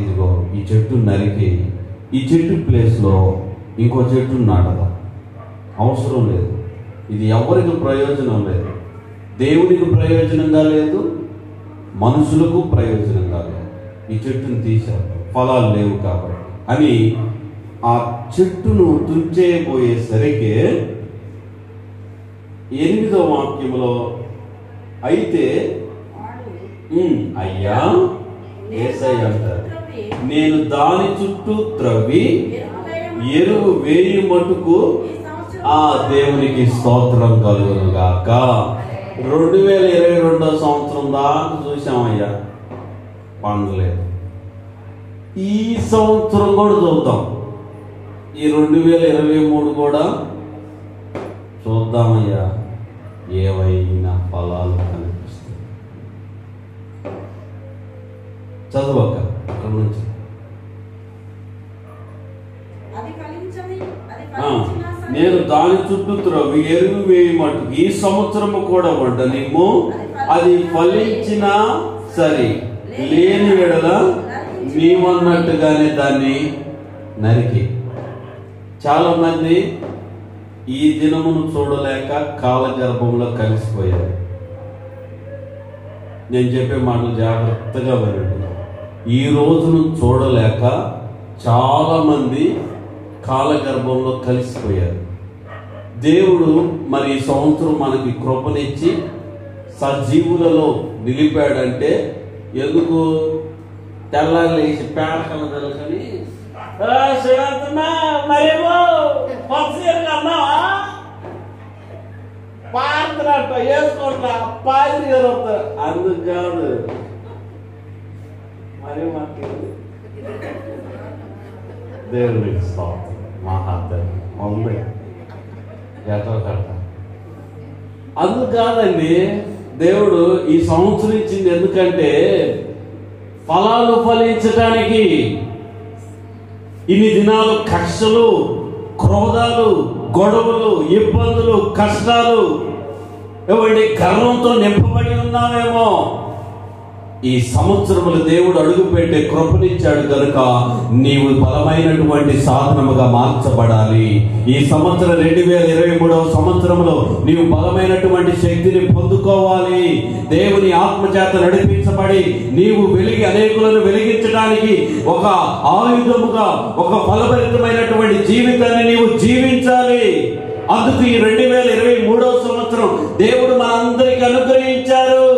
ఇదిగో ఈ చెట్టు నరికి ఈ చెట్టు ప్లేస్లో ఇంకో చెట్టు నాటదా, అవసరం లేదు. ఇది ఎవరికి ప్రయోజనం లేదు, దేవునికి ప్రయోజనంగా లేదు, మనుషులకు ప్రయోజనంగా లేదు. ఈ చెట్టును తీశారు, ఫలాలు లేవు కాబట్టి అని ఆ చెట్టును తుంచేయబోయేసరికి 8వ వాక్యములో అయితే అయ్యా యేసయ్య అంటారు, నేను దాని చుట్టూ త్రవ్వి ఎరువు వేయి మటుకు ఆ దేవునికి స్తోత్రం కలుగును గాక. 2022 సంవత్సరం దాకా చూసామయ్యా, పండలేదు. ఈ సంవత్సరం కూడా చూద్దాం, ఈ 2023 కూడా చూద్దామయ్యా, ఏవైనా ఫలాలు కనిపిస్తాయి. చదవక అక్కడ నుంచి నేను దాని చుట్టూ త్రవ్వి ఎరువు వేయి మటుకు ఈ సంవత్సరము కూడా వండనేమో, అది ఫలించినా సరే, లేని ఎడల నీవన్నట్టుగానే దాన్ని నరికి. చాలా మంది ఈ దినమును చూడలేక కాలగర్భంలో కలిసిపోయారు. నేను చెప్పే మాటలు జాగ్రత్తగా వినండి. ఈ రోజును చూడలేక చాలా మంది కాలగర్భంలో కలిసిపోయారు. దేవుడు మరి ఈ సంవత్సరం మనకి కృపనిచ్చి సజీవులలో నిలిపాడంటే ఎందుకు? తెల్లారి లేచి పేడకల తెలుసుకొని మరేమో పాడుతున్నట్ట వేసుకుంటా పాదిరి గారు వస్తారు, అందుకు కాదు. మరి మాకు దేవుడి మహాదేవ్ అందుకు కాదండి. దేవుడు ఈ సంవత్సరం ఇచ్చింది ఎందుకంటే ఫలాలు ఫలించడానికి. ఇన్ని దినాలు కక్షలు, క్రోధాలు, గొడవలు, ఇబ్బందులు, కష్టాలు, ఏమండి గర్వంతో నింపబడి ఉన్నామేమో. ఈ సంవత్సరములు దేవుడు అడుగుపెట్టే కృపనిచ్చాడు కనుక నీవు బలమైనటువంటి సాధనముగా మార్చబడాలి. ఈ సంవత్సరం 2023వ సంవత్సరంలో నీవు బలమైనటువంటి శక్తిని పొందుకోవాలి. దేవుని ఆత్మచేత నడిపించబడి నీవు వెలిగి అనేకులను వెలిగించడానికి ఒక ఆయుధముగా, ఒక ఫలభరితమైనటువంటి జీవితాన్ని నీవు జీవించాలి. అందుకు ఈ 2023వ సంవత్సరం దేవుడు మనందరికి అనుగ్రహించారు.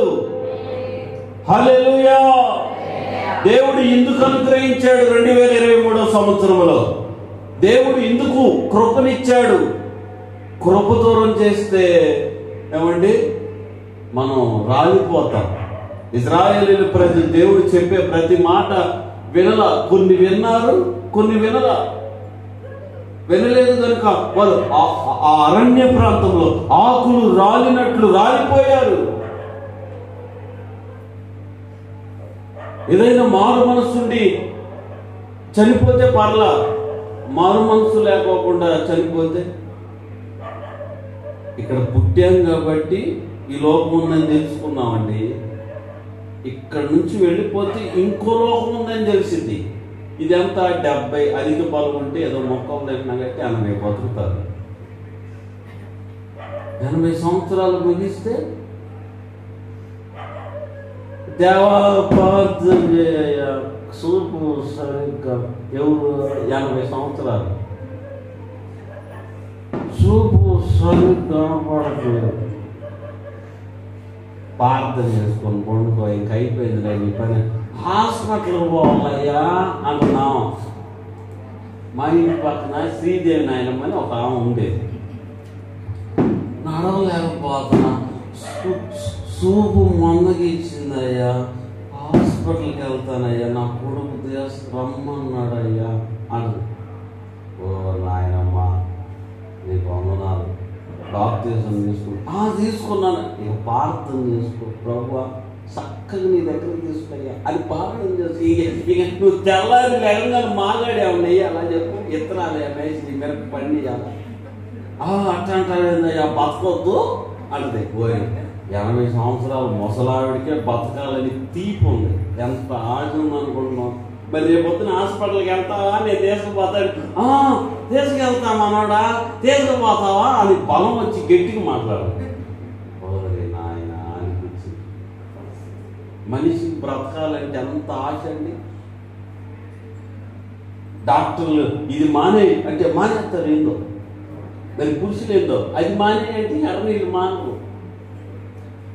హల్లెలూయా. దేవుడు ఎందుకు అనుగ్రహించాడు? 2023వ సంవత్సరంలో దేవుడు ఎందుకు కృపనిచ్చాడు? కృప దూరం చేస్తే ఏమండి మనం రాలిపోతాం. ఇశ్రాయేలీయుల ప్రజలు దేవుడు చెప్పే ప్రతి మాట వినల. కొన్ని విన్నారు, కొన్ని వినల. వినలేదు కనుక వారు ఆ అరణ్య ప్రాంతంలో ఆకులు రాలినట్లు రాలిపోయారు. ఏదైనా మారు మనస్సుండి చనిపోతే పర్లా, మారు మనస్సు లేకోకుండా చనిపోతే, ఇక్కడ పుట్టాం కాబట్టి ఈ లోకం ఉందని తెలుసుకున్నామండి. ఇక్కడ నుంచి వెళ్ళిపోతే ఇంకో లోకం ఉందని తెలిసింది. ఇదంతా 70 అధిక బలం ఉంటే ఏదో మొక్కలు తింటున్నా కాబట్టి 80 బతుకుతారు. 80 సంవత్సరాలు ముగిస్తే దేవా ప్రార్థన చేయ చూపు సరిగ్గా ఎవరు 80 సంవత్సరాలు చూపు సరిగ్గా పడతారు. ప్రార్థన చేసుకొని పండుకో, ఇంక అయిపోయింది నీ పని, హాస్పిటల్కి పోవాలయ్యా అంటున్నాం. మా ఇంటి పక్కన శ్రీదేవి నాయనమ్మ అని ఒక ఆమె ఉండేది. నడవలేకపోతున్నా, సూపు మొన్నకి ఇచ్చిందయ్యా, హాస్పిటల్కి వెళ్తానయ్యా, నా కొడుకు రమ్మన్నాడయ్యా అని. ఓ నాయనమ్మ నీకు వందనాలు, బాప్తిజం తీసుకున్నాను. ఇక ప్రార్థన చేసుకో, ప్రభువా చక్కగా నీ దగ్గరికి తీసుకుయ్యా అని ప్రార్థన చేసి ఇక నువ్వు తెల్లారి లేకుండా మాట్లాడేవన్నయ్య అలా చెప్పు, ఇత్తనాలు వేసి నీ మీద పండి చాలా అట్లా అంటావేందయ్యా, బతకొద్దు అంటే. పోయి 80 సంవత్సరాలు ముసలావిడికే బతకాలని తీపి ఉంది, ఎంత ఆశ ఉందనుకుంటున్నాం. మరి రేపు పొద్దున హాస్పిటల్కి వెళ్తావా, నేను తీసుకుపోతాడు, తీసుకెళ్తామన్నాడా, తీసుకుపోతావా అని బలం వచ్చి గట్టిగా మాట్లాడు. ఓరే నాయన అనిపించింది. మనిషికి బ్రతకాలంటే ఎంత ఆశ అండి. డాక్టర్లు ఇది మానే అంటే మానేస్తారు ఏందో, మరి పురుషులు ఏందో అది మానే అంటే ఎర్రనీళ్ళు మానరు.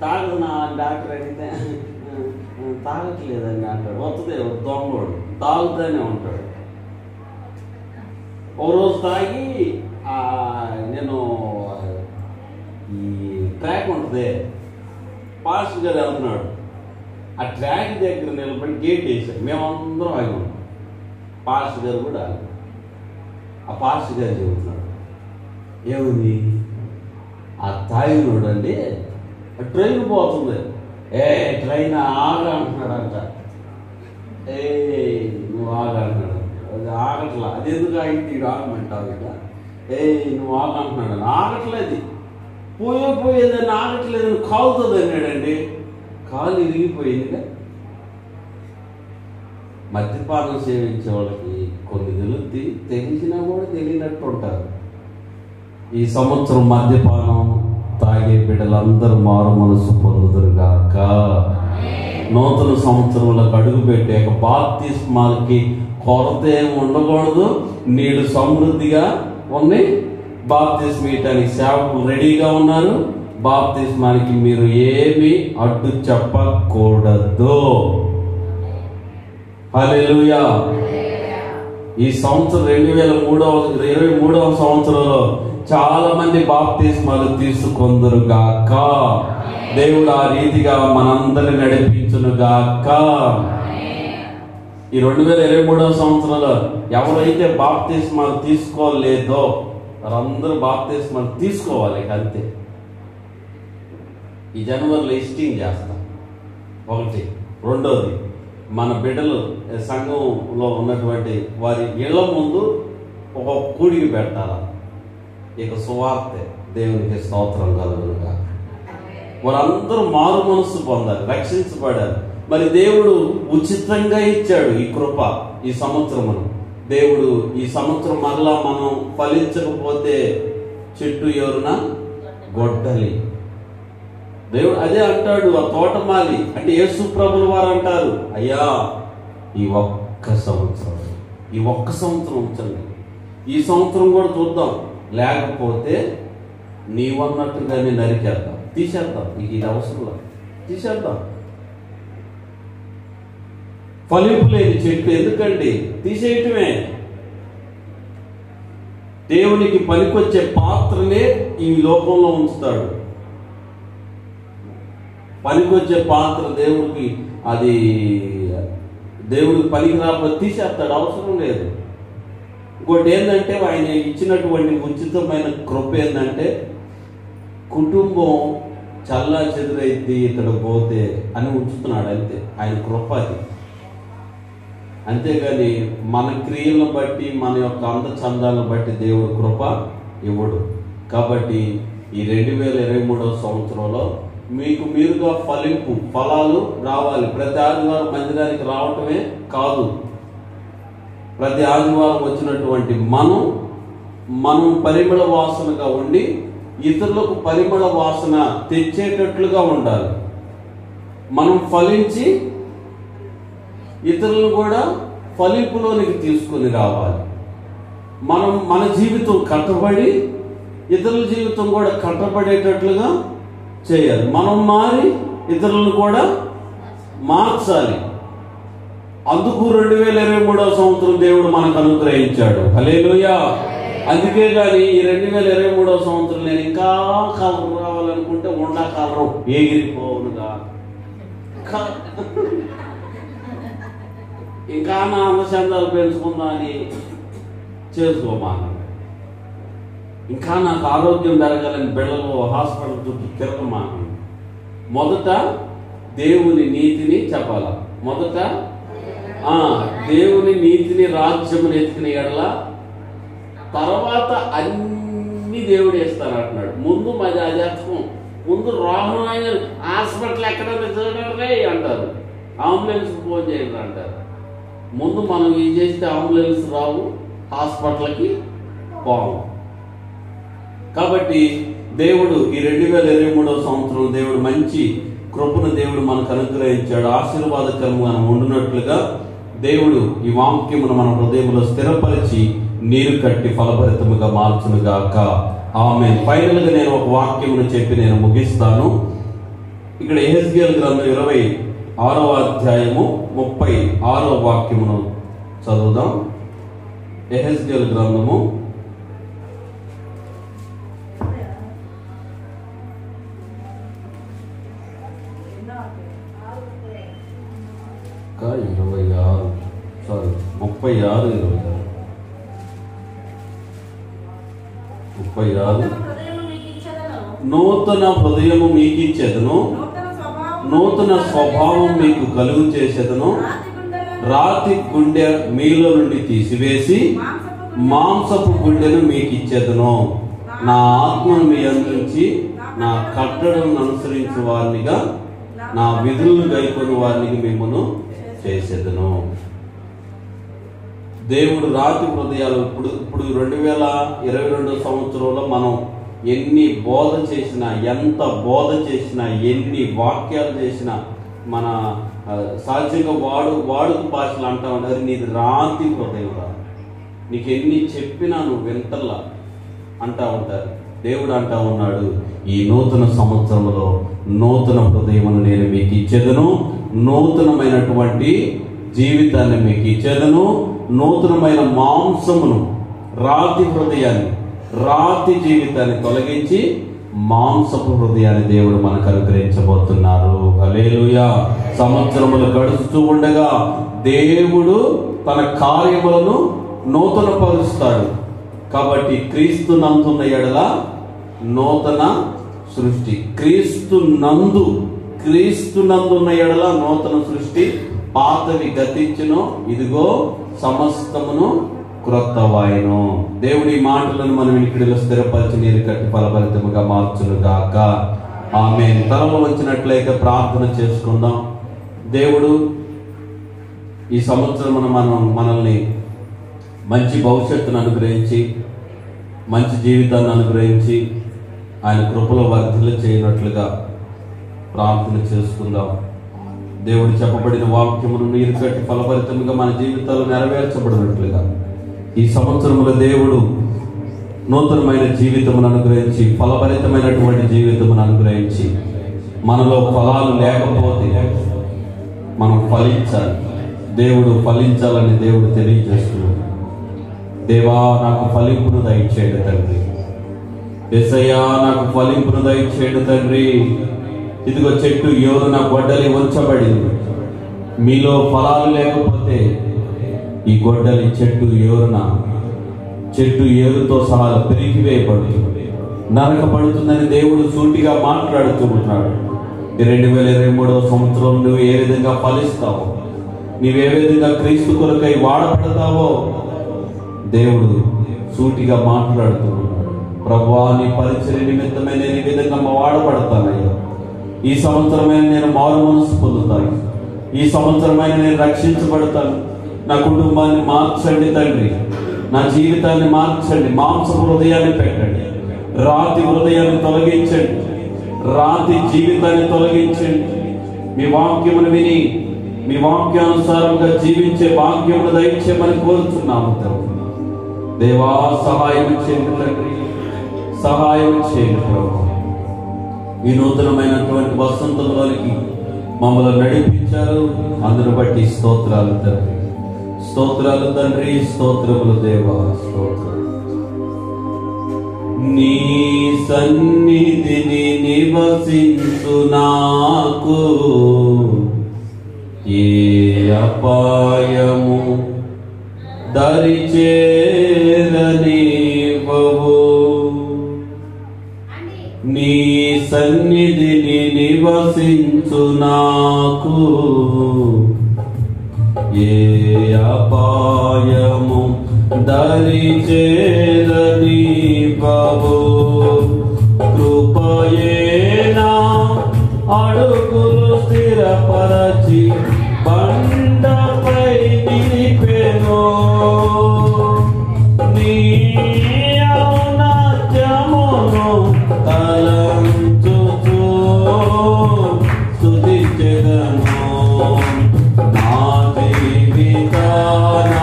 తాగదు నా డాక్టర్ అడిగితే తాగట్లేదని అంటాడు. వస్తుంది దొంగోడు తాగుతూనే ఉంటాడు. ఓ రోజు తాగి నేను ఈ ట్రాక్ ఉంటుంది, పాస్టర్ గారు వెళ్తున్నాడు, ఆ ట్రాక్ దగ్గర నిలబడి గేట్ వేసాడు. మేమందరం ఆగి ఉన్నాం, పాస్టర్ గారు కూడా. ఆ పాస్టర్ గారు చెబుతున్నాడు, ఏముంది ఆ తాగినోడు అండి ట్రైన్ పోతుంది, ట్రైన్ ఆగా అంటున్నాడంట. నువ్వు ఆగా అంటున్నాడు, అది ఆగట్లా, అది ఎందుకు ఆగింది ఆగమంటావు ఇక, నువ్వు ఆగా అంటున్నాడు, ఆగట్లేదు, పోయేదాన్ని ఆగట్లేదని కాలుతుంది అన్నాడండి. కాలు ఇరిగిపోయిందిగా. మద్యపానం సేవించే వాళ్ళకి కొన్ని తెలుద్ది, తెలిసినా కూడా తెలియనట్టు ఉంటారు. ఈ సంవత్సరం మద్యపానం తాగే బిడ్డలందరూ మారు మనసు పొందుదురుగాక. నూతన సంవత్సరంలోకి అడుగు పెట్టాక బాప్తిస్మాలకి కొరత ఏమి ఉండకూడదు, నీళ్ళు సమృద్ధిగా ఉన్నాయి. బాప్తిస్మా ఇవ్వడానికి సేవకులు రెడీగా ఉన్నారు. బాప్తిస్మానికి మీరు ఏమి అడ్డు చెప్పకూడదు. హల్లెలూయా. ఈ సంవత్సరం 2023వ సంవత్సరంలో చాలా మంది బాప్తిస్మాలు తీసుకొందురుగాక. దేవుడు ఆ రీతిగా మనందరిని నడిపించునుగాక. ఈ 2023వ సంవత్సరంలో ఎవరైతే బాప్తిస్మాలు తీసుకోలేదో వారందరూ బాప్తిస్మాలు తీసుకోవాలి. అంతే. ఈ జనవరిలో లిస్టింగ్ చేస్తాం. ఒకటి. రెండోది, మన బిడ్డలు సంఘంలో ఉన్నటువంటి వారి ఇళ్ల ముందు ఒక కూడికి పెట్టాలి. ఇక సువార్తె. దేవునికి స్తోత్రం కలుగునుగా. వారందరూ మారు మనస్సు పొందాలి, రక్షించబడాలి. మరి దేవుడు ఉచితంగా ఇచ్చాడు ఈ కృప. ఈ సంవత్సరమును దేవుడు ఈ సంవత్సరం మరలా మనం ఫలించకపోతే చెట్టు ఎవరున గొడ్డలి. దేవుడు అదే అంటాడు. ఆ తోటమాలి అంటే యేసు ప్రభుల వారు అంటారు, అయ్యా ఈ ఒక్క సంవత్సరం ఉంచండి, ఈ సంవత్సరం కూడా చూద్దాం, లేకపోతే నీవన్నట్టుగానే నరికేద్దాం, తీసేద్దాం, నీకు ఇది అవసరం, తీసేద్దాం. ఫలింపు లేని చెట్టు ఎందుకండి, తీసేయటమే. దేవునికి పనికొచ్చే పాత్రనే ఈ లోకంలో ఉంచుతాడు. పనికొచ్చే పాత్ర దేవుడికి, అది దేవుడికి పనికి రాకపోతే తీసేస్తాడు, అవసరం లేదు. ఇంకోటి ఏంటంటే ఆయన ఇచ్చినటువంటి ఉచితమైన కృప ఏంటంటే కుటుంబం చల్లా చెదురైద్ది ఇతడు పోతే అని ఉంచుతున్నాడు. అంతే ఆయన కృప అది. అంతేగాని మన క్రియలను బట్టి మన యొక్క అందచందాలను బట్టి దేవుడు కృప ఇవ్వడు. కాబట్టి ఈ 2023వ సంవత్సరంలో మీకు మీరుగా ఫలాలు రావాలి. ప్రతి ఆదివారం మందిరానికి రావటమే కాదు, ప్రతి ఆదివారం వచ్చినటువంటి మనం పరిమళ వాసనగా ఉండి ఇతరులకు పరిమళ వాసన తెచ్చేటట్లుగా ఉండాలి. మనం ఫలించి ఇతరులను కూడా ఫలింపులోనికి తీసుకుని రావాలి. మన జీవితం కట్టబడి ఇతరుల జీవితం కూడా కట్టబడేటట్లుగా చేయాలి. మనం మారి ఇతరులను కూడా మార్చాలి. అందుకు 2023వ సంవత్సరం దేవుడు మనకు అనుగ్రహించాడు. హల్లెలూయా. అందుకే కానీ ఈ 2023వ సంవత్సరం నేను ఇంకా కలర్ రావాలనుకుంటే ఉండా కలరు ఎగిరిపోవునుగా, ఇంకా నా అందచందాలు పెంచుకుందా అని చేసుకోమానండి. ఇంకా నాకు ఆరోగ్యం పెరగాలని బిళ్ళలు హాస్పిటల్ చుట్టూ తిరగమానండి. మొదట దేవుని నీతిని చెప్పాల. మొదట దేవుని నీతిని రాజ్యముని ఎత్తుకుని ఎడల తర్వాత అన్ని దేవుడు వేస్తాను అంటున్నాడు. ముందు మాది అజాతకం. ముందు రోహం ఆయన హాస్పిటల్ ఎక్కడైనా చూడండి అంటారు, అంబులెన్స్ ఫోన్ చేయండి అంటారు. ముందు మనం ఏం చేస్తే అంబులెన్స్ రావు, హాస్పిటల్కి పోవు. కాబట్టి దేవుడు ఈ 2023వ సంవత్సరం దేవుడు మంచి కృపను దేవుడు మనకు అనుగ్రహించాడు. ఆశీర్వాదకరంగా ఉండునట్లుగా దేవుడు ఈ వాక్యమును మన హృదయంలో స్థిరపరిచి నీరు కట్టి ఫలభరితముగా మార్చునుగాక. ఆమేన్. ఫైనల్ గా నేను ఒక వాక్యమును చెప్పి నేను ముగిస్తాను. ఇక్కడ యెహెజ్కేలు గ్రంథం 26వ అధ్యాయము 36వ వాక్యమును చదువుదాం. యెహెజ్కేలు గ్రంథము 36 నూతన హృదయము మీకు ఇచ్చేదను, నూతన స్వభావం మీకు కలుగు చేసేదను, రాతి గుండె మీలో నుండి తీసివేసి మాంసపు గుండెను మీకు ఇచ్చేదను, నా ఆత్మను మీ అందించి నా కట్టడలను అనుసరించే వారినిగా నా విధులను గైకొని వారిని మిమ్మను చేసేదను. దేవుడు రాతి హృదయాలు ఇప్పుడు 2022 సంవత్సరంలో మనం ఎన్ని బోధ చేసినా, ఎంత బోధ చేసినా, ఎన్ని వాక్యాలు చేసినా మన సహజంగా వాడుక భాషలు అంటా ఉంటారు, నీది రాతి హృదయం రా, నీకు ఎన్ని చెప్పినా నువ్వు వింటల్లా అంటా ఉంటారు. దేవుడు అంటా ఉన్నాడు, ఈ నూతన సంవత్సరంలో నూతన హృదయమును నేను మీకు ఇచ్చేదను, నూతనమైనటువంటి జీవితాన్ని మీకు ఇచ్చేదను, నూతనమైన మాంసమును, రాతి హృదయాన్ని, రాతి జీవితాన్ని తొలగించి మాంసపు హృదయాన్ని దేవుడు మనకు అనుగ్రహించబోతున్నారు. హల్లెలూయా. సంవత్సరములు గడుస్తూ ఉండగా దేవుడు తన కార్యములను నూతన పరుస్తాడు. కాబట్టి క్రీస్తు నందున్న ఎడల నూతన సృష్టి, క్రీస్తు నందున్న ఎడల నూతన సృష్టి, పాతవి గతించును, ఇదిగో సమస్తమును క్రొత్తవాయను. దేవుడి మాటలను మనం ఇక్కడిలో స్థిరపరిచి నీరు కట్టి ఫలభరితముగా మార్చును గాక. ఆమేన్. తలలో వచ్చినట్లయితే ప్రార్థన చేసుకుందాం. దేవుడు ఈ సంవత్సరం మనల్ని మంచి భవిష్యత్తును అనుగ్రహించి, మంచి జీవితాన్ని అనుగ్రహించి, ఆయన కృపలో వర్ధిల్లు చేయనట్లుగా ప్రార్థన చేసుకుందాం. దేవుడు చెప్పబడిన వాక్యమును నీరు కట్టి ఫలభరితంగా మన జీవితాలు నెరవేర్చబడినట్లుగా ఈ సంవత్సరంలో దేవుడు నూతనమైన జీవితమును అనుగ్రహించి, ఫలభరితమైనటువంటి జీవితమును అనుగ్రహించి, మనలో ఫలాలు లేకపోతే మనం ఫలించాలి. దేవుడు ఫలించాలని దేవుడు తెలియజేస్తున్నాడు. దేవా, నాకు ఫలింపును దయచేయండి తండ్రి. యేసయ్యా, నాకు ఫలింపును దయచేయండి తండ్రి. ఇదిగో చెట్టు యోరున గొడ్డలి ఉంచబడింది. మీలో ఫలాలు లేకపోతే ఈ గొడ్డలి చెట్టు ఏరుతో సహా పెరిగివేయబడుతుంది, నరకబడుతుందని దేవుడు సూటిగా మాట్లాడుతూ ఉన్నాడు. 2023వ సంవత్సరం నువ్వు ఏ విధంగా ఫలిస్తావో, నీవే విధంగా క్రీస్తు కొరకై వాడబడతావో దేవుడు సూటిగా మాట్లాడుతూ ఉన్నాడు. ప్రభువా, నీ పరిచర్య నిమిత్తమే నేను ఈ విధంగా వాడబడతానయ్యా. ఈ సంవత్సరమైన నేను మారు మనసు పొందుతాను. ఈ సంవత్సరమైన నేను రక్షించబడతాను. నా కుటుంబాన్ని మార్చండి తండ్రి, నా జీవితాన్ని మార్చండి. మాంసపు హృదయాన్ని పెట్టండి, రాతి హృదయాన్ని తొలగించండి, రాతి జీవితాన్ని తొలగించండి. మీ వాక్యమును విని మీ వాక్యానుసారంగా జీవించే భాగ్యమును దయచేయమని కోరుతున్నాము తండ్రి. దేవా, సహాయం చేయండి తండ్రి, సహాయం చేయండి ప్రభు. ఈ నూతనమైనటువంటి వసంతంలోనికి మమ్మల్ని నడిపించారు. అందును బట్టి స్తోత్రాలు తండ్రి, స్తోత్రాలు తండ్రి, స్తోత్రములు దేవా, స్తోత్రం. నీ సన్నిధిని నివసించు నాకు ఏ అపాయము దరి చేరనివ్వవు. నీ సన్నిధిని నివసించు నాకు ఏ అపాయము దరి చేరనివ్వవు. కృపయేనా అడుగులు స్థిరపరచి బండపై నిలిపెను. నీ ఔన్నత్యమును తలంచుచు స్తుతించెదను. నా జీవితాన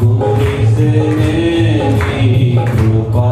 కురిసెనే నీ కృపా